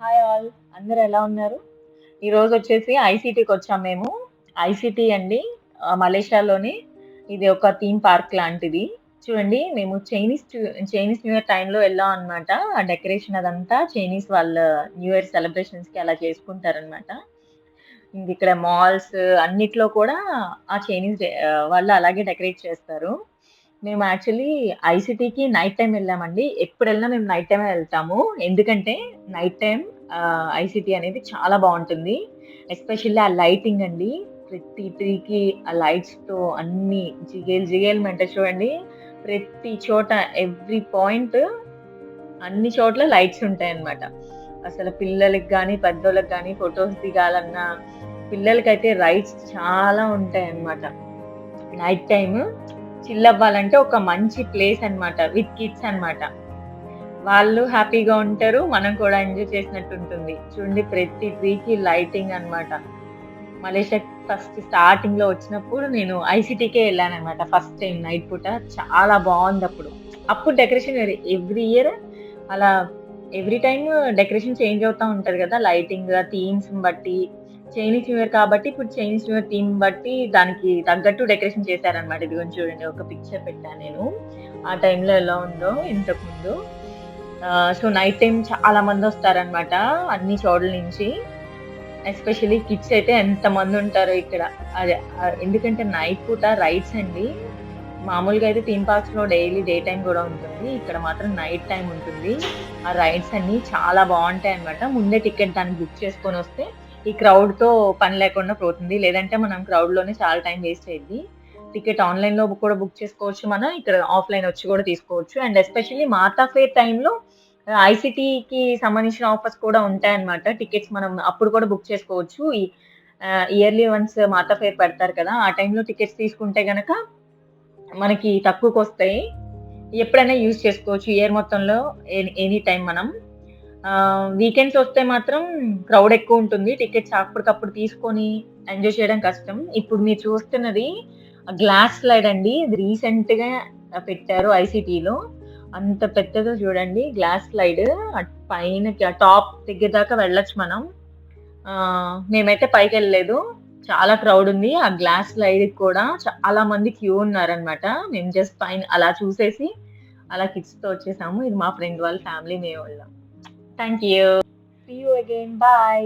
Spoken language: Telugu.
హాయ్ ఆల్, అందరూ ఎలా ఉన్నారు? ఈరోజు వచ్చేసి ఐసీటీకి వచ్చాం మేము. ఐసీటీ అండి, మలేషియాలోని ఇది ఒక థీమ్ పార్క్ లాంటిది. చూడండి, మేము చైనీస్ న్యూ ఇయర్ టైంలో వెళ్ళాం అనమాట. ఆ డెకరేషన్ అదంతా చైనీస్ వాళ్ళ న్యూ ఇయర్ సెలబ్రేషన్స్కి అలా చేసుకుంటారనమాట. ఇంక ఇక్కడ మాల్స్ అన్నిట్లో కూడా ఆ చైనీస్ వాళ్ళు అలాగే డెకరేట్ చేస్తారు. మేము యాక్చువల్లీ ఐసీటీకి నైట్ టైం వెళ్ళామండి. ఎప్పుడు వెళ్ళినా మేము నైట్ టైమే వెళ్తాము. ఎందుకంటే నైట్ టైం ఐసీటీ అనేది చాలా బాగుంటుంది. ఎస్పెషల్లీ ఆ లైటింగ్ అండి. ప్రతి ట్రీకి ఆ లైట్స్ తో అన్ని జిగేల్ జిగేల్ మంట చూడండి. ప్రతి చోట ఎవ్రీ పాయింట్ అన్ని చోట్ల లైట్స్ ఉంటాయన్నమాట. అసలు పిల్లలకి గానీ, పెద్దోళ్ళకి గానీ ఫోటోస్ దిగాలన్నా, పిల్లలకైతే రైడ్స్ చాలా ఉంటాయన్నమాట. నైట్ టైమ్ చిల్ అవ్వాలంటే ఒక మంచి ప్లేస్ అన్నమాట. విత్ కిడ్స్ అన్నమాట. వాళ్ళు హ్యాపీగా ఉంటారు. మనం కూడా ఎంజాయ్ చేసినట్టు ఉంటుంది. చూడండి, ప్రతి ట్రీకి లైటింగ్ అన్నమాట. మలేషియాకి ఫస్ట్ స్టార్టింగ్ లో వచ్చినప్పుడు నేను ఐసీటీకే వెళ్ళానన్నమాట. ఫస్ట్ టైం నైట్ పూట చాలా బాగుంది అప్పుడు. అప్పుడు డెకరేషన్ ఎవ్రీ ఇయర్ అలా ఎవ్రీ టైమ్ డెకరేషన్ చేంజ్ అవుతా ఉంటది కదా, లైటింగ్ థీమ్స్ బట్టి. చైనీస్ న్యూ ఇయర్ కాబట్టి ఇప్పుడు చైనీస్ న్యూ ఇయర్ థీమ్ బట్టి దానికి తగ్గట్టు డెకరేషన్ చేశారనమాట. ఇది కొంచెం చూడండి, ఒక పిక్చర్ పెట్టాను నేను. ఆ టైంలో ఎలా ఉందో ఇంతకు ముందు. సో నైట్ టైం చాలా మంది వస్తారనమాట అన్ని చోట్ల నుంచి. ఎస్పెషల్లీ కిడ్స్ అయితే ఎంతమంది ఉంటారో ఇక్కడ. అదే ఎందుకంటే నైట్ పూట రైడ్స్ అండి. మామూలుగా అయితే థీమ్ పార్క్స్ లో డైలీ డే టైం కూడా ఉంటుంది. ఇక్కడ మాత్రం నైట్ టైం ఉంటుంది. ఆ రైడ్స్ అన్ని చాలా బాగుంటాయి అన్నమాట. ముందే టికెట్ దానికి బుక్ చేసుకొని వస్తే ఈ క్రౌడ్ తో పని లేకుండా పోతుంది. లేదంటే మనం క్రౌడ్ లోనే చాలా టైం వేస్ట్ అయ్యింది. టికెట్ ఆన్లైన్ లో కూడా బుక్ చేసుకోవచ్చు, మనం ఇక్కడ ఆఫ్లైన్ వచ్చి కూడా తీసుకోవచ్చు. అండ్ ఎస్పెషల్లీ మాతా ఫేర్ టైంలో ఐసీటీకి సంబంధించిన ఆఫర్స్ కూడా ఉంటాయన్నమాట. టికెట్స్ మనం అప్పుడు కూడా బుక్ చేసుకోవచ్చు. ఇయర్లీ వన్స్ మాతా ఫేర్ పెడతారు కదా, ఆ టైంలో టికెట్స్ తీసుకుంటే గనక మనకి తక్కువకి వస్తాయి. ఎప్పుడైనా యూజ్ చేసుకోవచ్చు ఇయర్ మొత్తంలో, ఎనీ టైం మనం. వీకెండ్స్ వస్తే మాత్రం క్రౌడ్ ఎక్కువ ఉంటుంది. టికెట్స్ అప్పటికప్పుడు తీసుకొని ఎంజాయ్ చేయడం కష్టం. ఇప్పుడు మీరు చూస్తున్నది గ్లాస్ స్లైడ్ అండి. ఇది రీసెంట్ గా పెట్టారు ఐసీటీలో. అంత పెద్దదో చూడండి గ్లాస్ స్లైడ్. పైన టాప్ దగ్గర దాకా వెళ్ళొచ్చు మనం. మేమైతే పైకి వెళ్ళలేదు, చాలా క్రౌడ్ ఉంది. ఆ గ్లాస్ స్లైడ్ కూడా చాలా మంది క్యూ ఉన్నారనమాట. మేము జస్ట్ పైన అలా చూసేసి అలా కిడ్స్ తో వచ్చేసాము. ఇది మా ఫ్రెండ్ వాళ్ళ ఫ్యామిలీ, మేము వెళ్ళాం. Thank you. See you again, bye.